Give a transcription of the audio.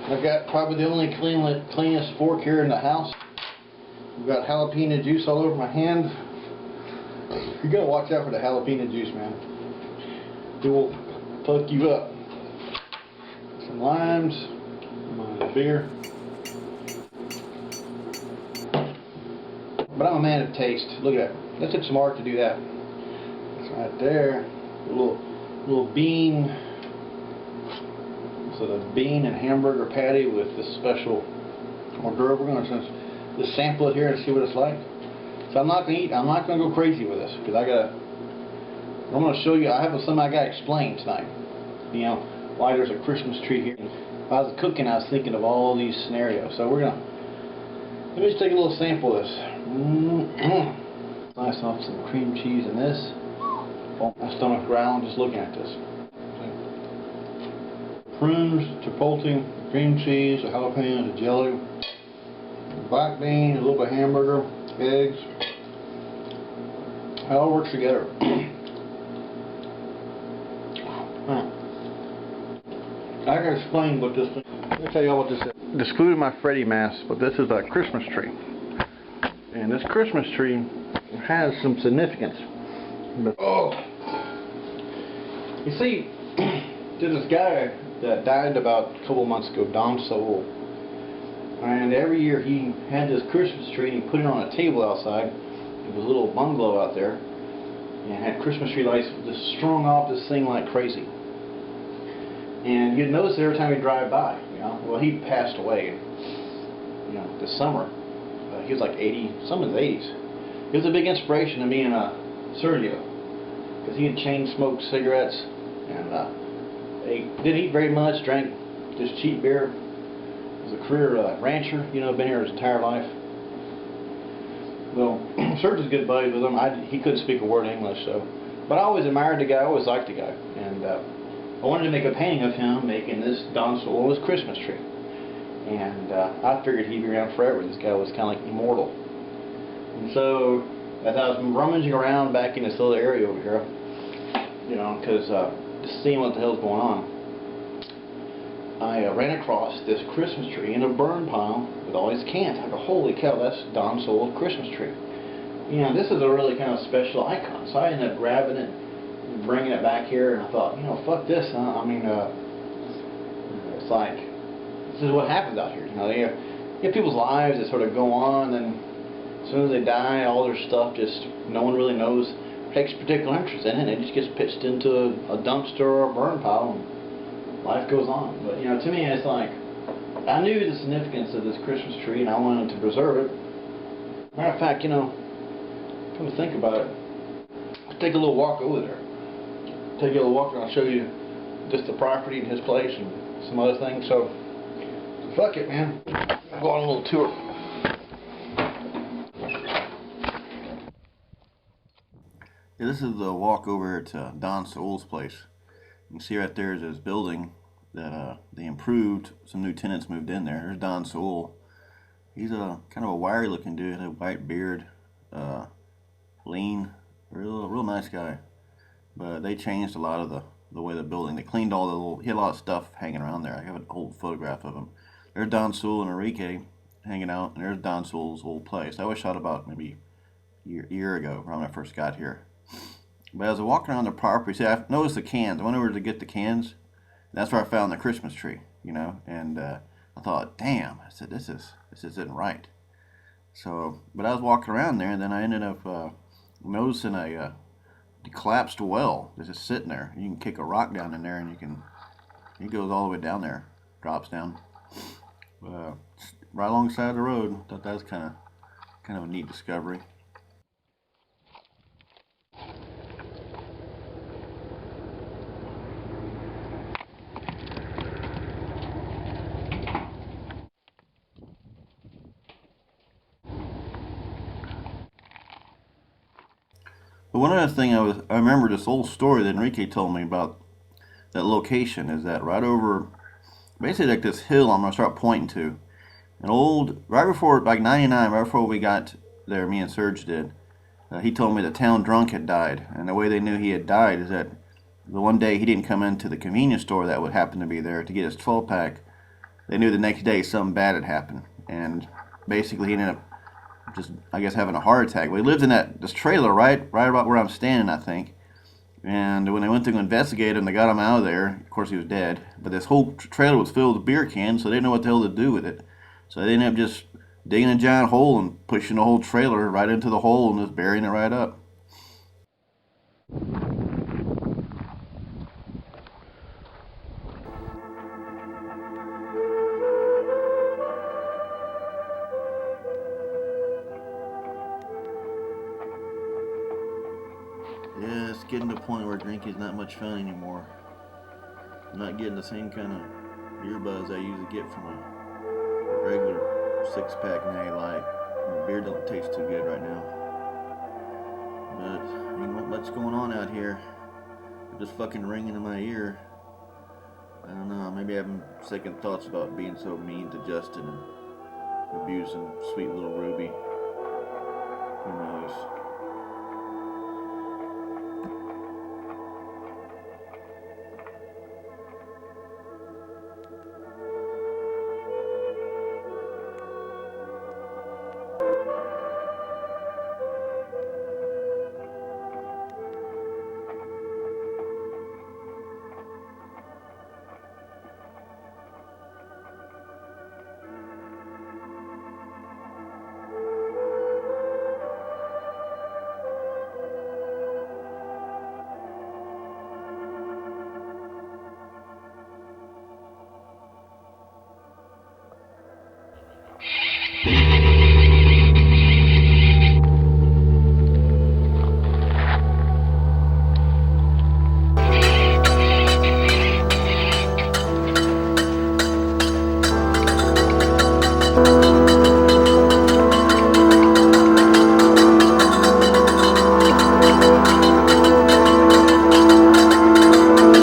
I've got probably the only cleanest fork here in the house. I've got jalapeno juice all over my hand. You gotta watch out for the jalapeno juice, man. It will fuck you up. Some limes, my beer. But I'm a man of taste. Look at that. That took some art to do that. It's right there. A little bean. So the bean and hamburger patty with this special hors d'oeuvre. We're gonna just sample it here and see what it's like. So I'm not gonna go crazy with this because I'm gonna show you. I have something I gotta explain tonight. You know why there's a Christmas tree here. While I was cooking, I was thinking of all these scenarios. So let me just take a little sample of this. Slice off some cream cheese in this. My stomach growling just looking at this. Prunes, chipotle, cream cheese, a jalapeno, a jelly, black bean, a little bit of hamburger, eggs. It all works together. I gotta explain what this thing. Let me tell you all what this is. Excluding my Freddy mask, but this is a Christmas tree. And this Christmas tree has some significance. But, you see, there's this guy that died about a couple months ago, Don Soul. And every year he had this Christmas tree and he put it on a table outside. It was a little bungalow out there. And had Christmas tree lights just strung off this thing like crazy. And you'd notice it every time you drive by, you know. Well, he passed away, you know, this summer. He was like 80, some in his 80s. He was a big inspiration to me and Sergio, because he had chain smoked cigarettes and he didn't eat very much, drank just cheap beer. He was a career rancher, you know, been here his entire life. Well, Sergio's good buddies with him. He couldn't speak a word of English, so. But I always admired the guy, I always liked the guy. And I wanted to make a painting of him making this Don Solo's Christmas tree. And I figured he'd be around forever. This guy was kind of like immortal. And so, as I was rummaging around back in this little area over here, you know, because just seeing what the hell's going on, I ran across this Christmas tree in a burn pile with all these cans. I go, holy cow, that's Don Solo's Christmas tree. You know, this is a really kind of special icon. So I ended up grabbing it and bringing it back here, and I thought, you know, fuck this. I mean, it's like, this is what happens out here. You know, you have people's lives that sort of go on, and as soon as they die, all their stuff just, no one really knows, takes particular interest in it, and it just gets pitched into a dumpster or a burn pile, and life goes on. But, you know, to me, it's like, I knew the significance of this Christmas tree, and I wanted to preserve it. Matter of fact, you know, come to think about it, I'll take a little walk over there. Take a little walk, and I'll show you just the property and his place and some other things. So, fuck it, man. I'll go on a little tour. Yeah, this is the walk over to Don Soul's place. You can see right there is his building that they improved. Some new tenants moved in there. There's Don Soul. He's a kind of a wiry looking dude, a white beard, lean, real nice guy. But they changed a lot of the way the building. They cleaned all the little. He had a lot of stuff hanging around there. I have an old photograph of him. There's Don Soul and Enrique hanging out, and there's Don Soul's old place. That was shot about maybe a year ago, right when I first got here. But as I walked around the property, see, I noticed the cans. I went over to get the cans, and that's where I found the Christmas tree, you know. And I thought, damn, I said, this isn't right. So, but I was walking around there, and then I ended up noticing a collapsed well that's just sitting there. You can kick a rock down in there, and it goes all the way down there, drops down. Right alongside the road. Thought that was kind of a neat discovery. But one other thing I remember this old story that Enrique told me about that location is that right over, basically like this hill I'm going to start pointing to, an old, right before, like 99, right before we got there, me and Serge did, he told me the town drunk had died. And the way they knew he had died is that the one day he didn't come into the convenience store that would happen to be there to get his 12-pack. they knew the next day something bad had happened, and basically he ended up just, I guess, having a heart attack. Well, he lived in this trailer right about where I'm standing, I think. And when they went to go investigate him, they got him out of there. Of course, he was dead. But this whole trailer was filled with beer cans, so they didn't know what the hell to do with it. So they ended up just digging a giant hole and pushing the whole trailer right into the hole and just burying it right up. Yeah, it's getting to the point where drinking's not much fun anymore. I'm not getting the same kind of beer buzz I usually get from a regular 6-pack Natty Light. Beer don't taste too good right now. But ain't much going on out here. It's just fucking ringing in my ear. I don't know. Maybe I'm having second thoughts about being so mean to Justin and abusing sweet little Ruby. Who knows?